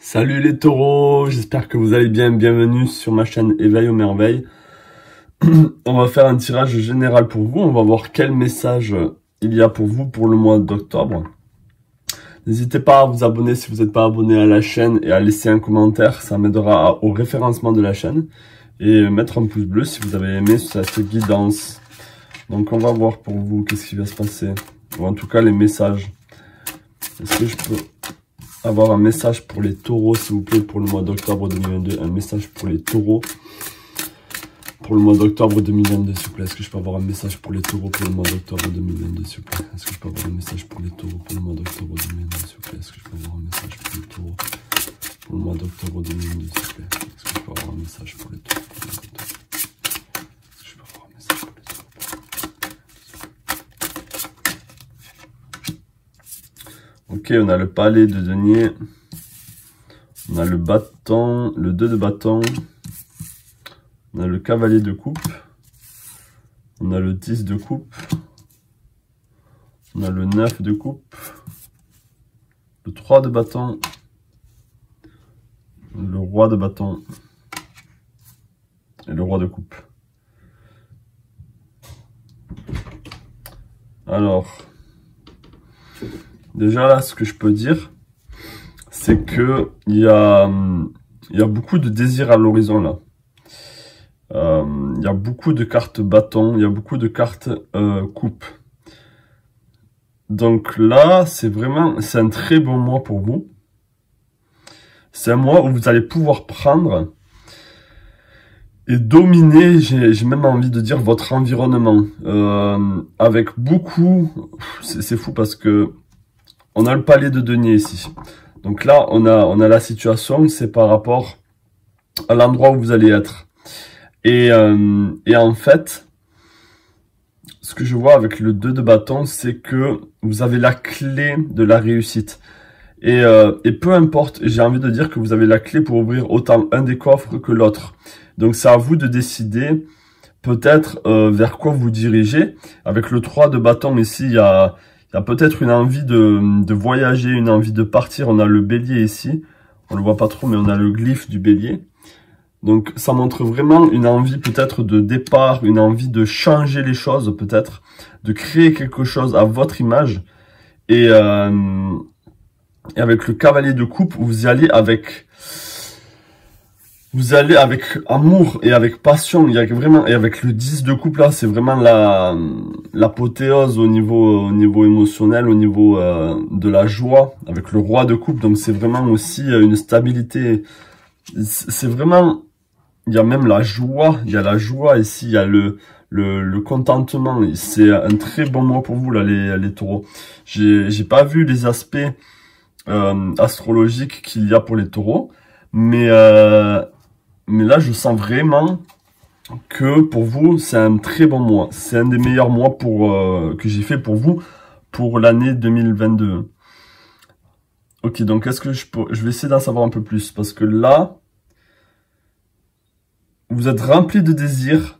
Salut les taureaux, j'espère que vous allez bien, bienvenue sur ma chaîne Éveil aux merveilles. On va faire un tirage général pour vous, on va voir quel message il y a pour vous pour le mois d'octobre. N'hésitez pas à vous abonner si vous n'êtes pas abonné à la chaîne et à laisser un commentaire, ça m'aidera au référencement de la chaîne. Et mettre un pouce bleu si vous avez aimé cette guidance. Donc on va voir pour vous qu'est-ce qui va se passer, ou en tout cas les messages. Est-ce que je peux avoir un message pour les taureaux, s'il vous plaît, pour le mois d'octobre 2022. Un message pour les taureaux pour le mois d'octobre 2022, s'il vous plaît. Est-ce que je peux avoir un message pour les taureaux pour le mois d'octobre 2022, s'il vous plaît? Est-ce que je peux avoir un message pour les taureaux pour le mois d'octobre 2022, s'il vous plaît? Est-ce que je peux avoir un message pour les taureaux pour le mois d'octobre 2022, s'il vous plaît? Est-ce que je peux avoir un message pour les taureaux pour le mois d'octobre? Est-ce que je peux avoir un message pour les taureaux? Ok, on a le palais de denier. On a le bâton, le 2 de bâton. On a le cavalier de coupe. On a le 10 de coupe. On a le 9 de coupe. Le 3 de bâton. Le roi de bâton. Et le roi de coupe. Alors, déjà là, ce que je peux dire, c'est que il y a beaucoup de désirs à l'horizon là. Il y a beaucoup de cartes bâton, il y a beaucoup de cartes coupe. Donc là, c'est un très bon mois pour vous. C'est un mois où vous allez pouvoir prendre et dominer, j'ai même envie de dire, votre environnement. Avec beaucoup, c'est fou parce que on a le palais de denier ici. Donc là, on a la situation, c'est par rapport à l'endroit où vous allez être. Et en fait, ce que je vois avec le 2 de bâton, c'est que vous avez la clé de la réussite. Et peu importe, j'ai envie de dire que vous avez la clé pour ouvrir autant un des coffres que l'autre. Donc c'est à vous de décider peut-être vers quoi vous dirigez. Avec le 3 de bâton ici, il y a peut-être une envie de voyager, une envie de partir. On a le bélier ici. On le voit pas trop, mais on a le glyphe du bélier. Donc, ça montre vraiment une envie peut-être de départ, une envie de changer les choses peut-être, de créer quelque chose à votre image. Et avec le cavalier de coupe, vous allez avec amour et avec passion. Il y a vraiment, et avec le 10 de coupe là, c'est vraiment l'apothéose au niveau émotionnel, au niveau de la joie, avec le roi de coupe. Donc c'est vraiment aussi une stabilité. C'est vraiment, il y a même la joie, il y a la joie ici, il y a le contentement. C'est un très bon mois pour vous là, les taureaux. J'ai pas vu les aspects astrologiques qu'il y a pour les taureaux, mais là je sens vraiment que pour vous c'est un très bon mois. C'est un des meilleurs mois que j'ai fait pour vous pour l'année 2022. Ok, donc est-ce que je vais essayer d'en savoir un peu plus, parce que là vous êtes rempli de désirs,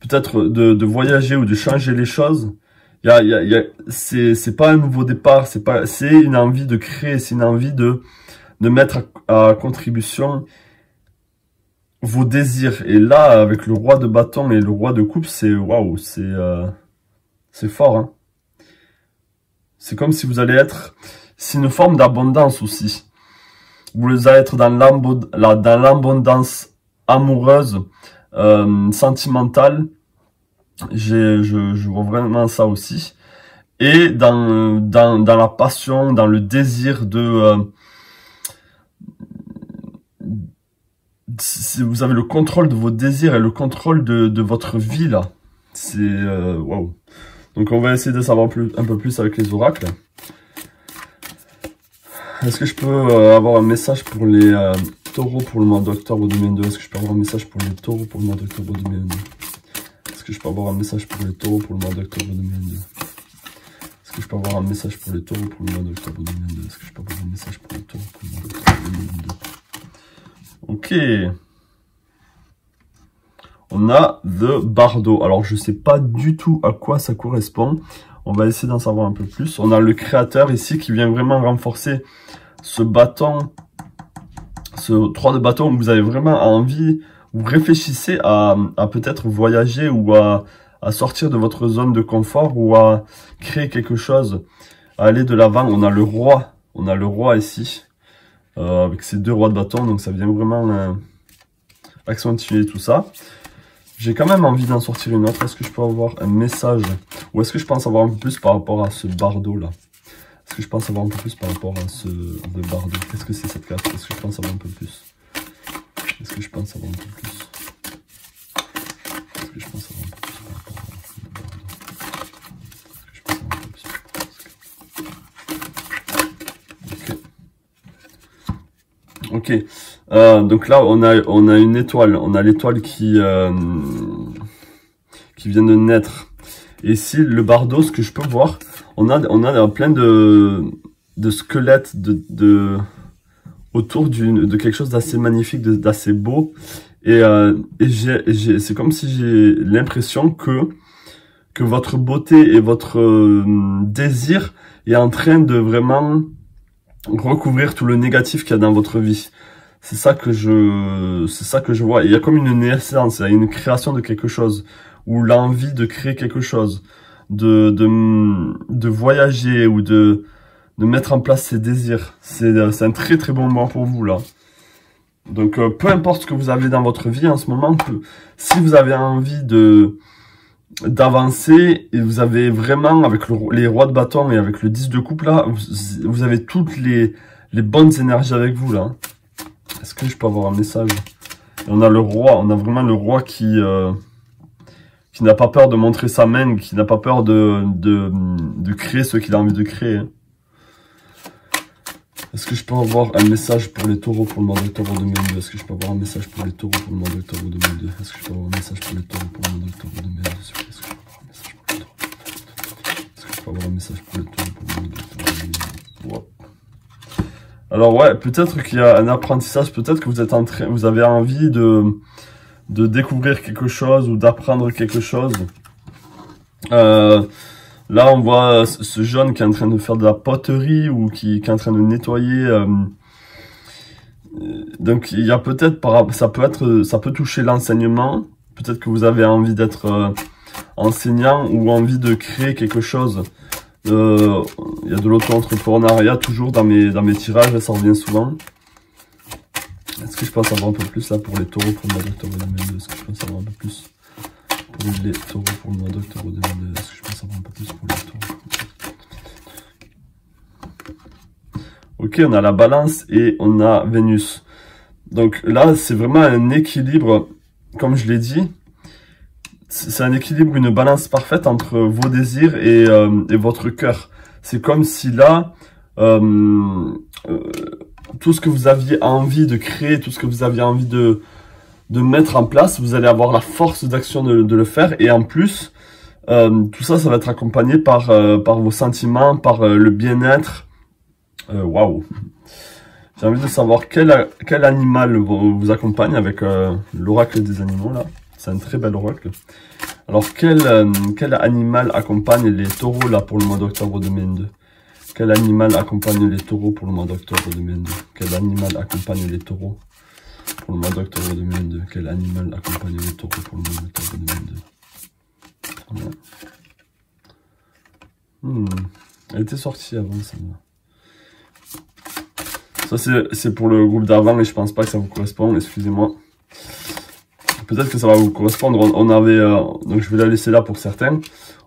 peut-être de voyager ou de changer les choses. C'est pas un nouveau départ, c'est une envie de créer, c'est une envie de mettre à contribution vos désirs. Et là, avec le roi de bâton et le roi de coupe, c'est waouh, c'est fort, hein. C'est comme si vous allez être, c'est une forme d'abondance aussi. Vous allez être dans l'abondance amoureuse, sentimentale. Je vois vraiment ça aussi. Et dans la passion, dans le désir vous avez le contrôle de vos désirs et le contrôle de votre vie là. C'est waouh. Donc on va essayer de savoir un peu plus avec les oracles. Est-ce que je peux avoir un message pour les taureaux pour le mois d'octobre 2022? Est-ce que je peux avoir un message pour les taureaux pour le mois d'octobre 2022? Est-ce que je peux avoir un message pour les taureaux pour le mois d'octobre 2022? Est-ce que je peux avoir un message pour les taureaux pour le mois d'octobre 2022? Est-ce que je peux avoir un message pour les taureaux pour le mois d'octobre 2022? Ok. On a The Bardo. Alors, je sais pas du tout à quoi ça correspond. On va essayer d'en savoir un peu plus. On a le créateur ici qui vient vraiment renforcer ce bâton Ce 3 de bâton, vous avez vraiment envie, vous réfléchissez à peut-être voyager ou à sortir de votre zone de confort ou à créer quelque chose, à aller de l'avant. On a le roi ici, avec ces 2 rois de bâton, donc ça vient vraiment accentuer tout ça. J'ai quand même envie d'en sortir une autre. Est-ce que je peux avoir un message? Ou est-ce que je pense avoir un peu plus par rapport à ce bardeau là? Est-ce que je pense avoir un peu plus par rapport à ce bardeau? Qu'est-ce que c'est cette carte? Est-ce que je pense avoir un peu plus? Est-ce que je pense avoir un peu plus? Est-ce que je pense avoir un peu plus par rapport à ce bardeau? Est-ce que je pense avoir un peu plus par rapport à ce... Ok. Donc là, on a une étoile. On a l'étoile qui vient de naître. Et ici, le bardeau, ce que je peux voir, on a plein de squelettes autour de quelque chose d'assez magnifique, d'assez beau. Et c'est comme si j'ai l'impression que votre beauté et votre désir est en train de vraiment recouvrir tout le négatif qu'il y a dans votre vie. C'est ça que je vois. Il y a comme une naissance, il y a une création de quelque chose, ou l'envie de créer quelque chose, de voyager ou de mettre en place ses désirs. C'est un très très bon moment pour vous là. Donc peu importe ce que vous avez dans votre vie en ce moment, si vous avez envie d'avancer et vous avez vraiment avec les rois de bâton et avec le 10 de coupe là, vous avez toutes les bonnes énergies avec vous là. Est-ce que je peux avoir un message? On a le roi, on a vraiment le roi qui n'a pas peur de montrer sa main, qui n'a pas peur de créer ce qu'il a envie de créer. Est-ce que je peux avoir un message pour les taureaux pour le mois d'octobre 2022? Est-ce que je peux avoir un message pour les taureaux pour le mois d'octobre 2022? Est-ce que je peux avoir un message pour les taureaux pour le mois d'octobre 2022? Est-ce que je peux avoir un message pour les taureaux? Est-ce que je peux avoir un message pour les taureaux pour le mois d'octobre 2022? Wow. Alors ouais, peut-être qu'il y a un apprentissage, peut-être que vous avez envie de découvrir quelque chose ou d'apprendre quelque chose. Là, on voit ce jeune qui est en train de faire de la poterie ou qui est en train de nettoyer. Donc, il y a peut-être, ça peut toucher l'enseignement. Peut-être que vous avez envie d'être enseignant ou envie de créer quelque chose. Il y a de l'auto-entrepreneuriat toujours dans mes tirages, ça revient souvent. Est-ce que je pense avoir un peu plus là pour les taureaux pour le mois d'octobre 2022? Est-ce que je pense avoir un peu plus pour les taureaux pour le mois d'octobre 2022? Est-ce que je pense avoir un peu plus pour les taureaux? Ok, on a la balance et on a Vénus. Donc là, c'est vraiment un équilibre, comme je l'ai dit. C'est un équilibre, une balance parfaite entre vos désirs et votre cœur. C'est comme si là, tout ce que vous aviez envie de créer, tout ce que vous aviez envie de mettre en place, vous allez avoir la force d'action de le faire. Et en plus, tout ça, ça va être accompagné par vos sentiments, par le bien-être. Waouh! J'ai envie de savoir quel animal vous accompagne avec l'oracle des animaux là. C'est un très bel oracle. Alors, quel animal accompagne les taureaux là pour le mois d'octobre 2022? Quel animal accompagne les taureaux pour le mois d'octobre 2022? Quel animal accompagne les taureaux pour le mois d'octobre 2022? Quel animal accompagne les taureaux pour le mois d'octobre 2022? Elle était sortie avant celle-là. Ça c'est pour le groupe d'avant et je pense pas que ça vous correspond, excusez-moi. Peut-être que ça va vous correspondre. On avait, donc je vais la laisser là pour certains.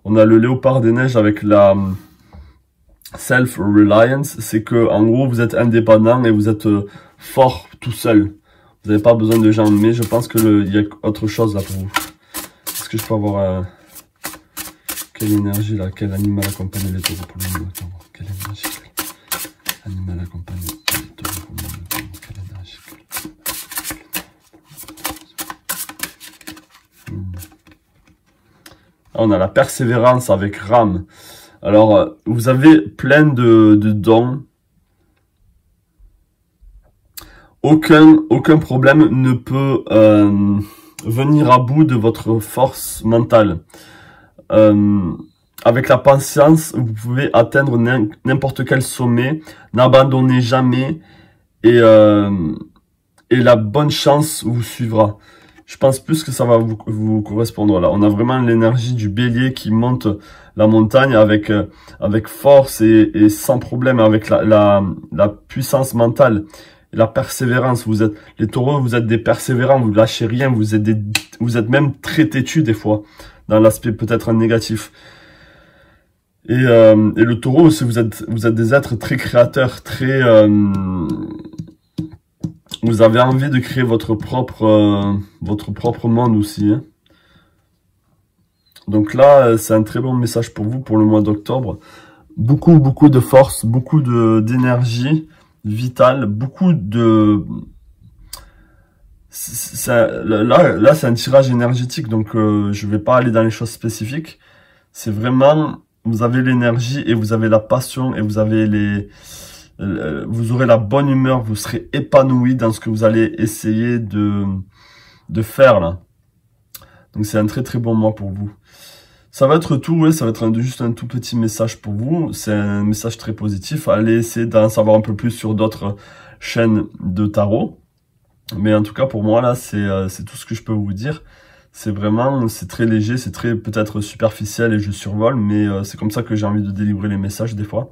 On a le léopard des neiges avec la self-reliance. C'est que en gros vous êtes indépendant et vous êtes fort tout seul. Vous n'avez pas besoin de gens. Mais je pense que il y a autre chose là pour vous. Est-ce que je peux avoir quelle énergie là? Quel animal accompagne les taureaux pour le mois d'octobre? Quelle énergie? Quel animal accompagne les taureaux pour le mois d'octobre? Quelle énergie? On a la persévérance avec Ram. Alors, vous avez plein de dons. Aucun problème ne peut venir à bout de votre force mentale. Avec la patience, vous pouvez atteindre n'importe quel sommet. N'abandonnez jamais. Et et la bonne chance vous suivra. Je pense plus que ça va vous correspondre là. On a vraiment l'énergie du bélier qui monte la montagne avec force et sans problème, avec la puissance mentale, et la persévérance. Vous êtes les taureaux, vous êtes des persévérants, vous lâchez rien, vous êtes même très têtus des fois, dans l'aspect peut-être négatif. Et le taureau aussi, vous êtes des êtres très créateurs, très vous avez envie de créer votre propre monde aussi, hein. Donc là, c'est un très bon message pour vous pour le mois d'octobre. Beaucoup de force, beaucoup d'énergie vitale, beaucoup de... Là, c'est un tirage énergétique, donc je vais pas aller dans les choses spécifiques. C'est vraiment, vous avez l'énergie et vous avez la passion et vous avez vous aurez la bonne humeur, vous serez épanoui dans ce que vous allez essayer de faire là. Donc c'est un très bon mois pour vous. Ça va être tout, ouais, ça va être juste un tout petit message pour vous. C'est un message très positif. Allez essayer d'en savoir un peu plus sur d'autres chaînes de tarot. Mais en tout cas, pour moi, là, c'est tout ce que je peux vous dire. C'est vraiment, c'est très léger, c'est très peut-être superficiel et je survole, mais c'est comme ça que j'ai envie de délivrer les messages des fois.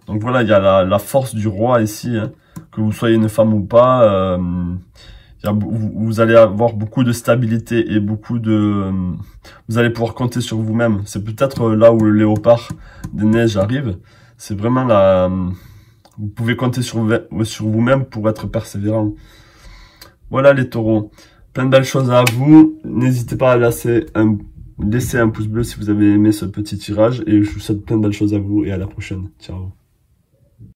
Donc voilà, il y a la force du roi ici, hein, que vous soyez une femme ou pas. Vous allez avoir beaucoup de stabilité et vous allez pouvoir compter sur vous-même. C'est peut-être là où le léopard des neiges arrive. C'est vraiment là, vous pouvez compter sur vous-même pour être persévérant. Voilà les taureaux. Plein de belles choses à vous. N'hésitez pas à laisser un pouce bleu si vous avez aimé ce petit tirage. Et je vous souhaite plein de belles choses à vous et à la prochaine. Ciao.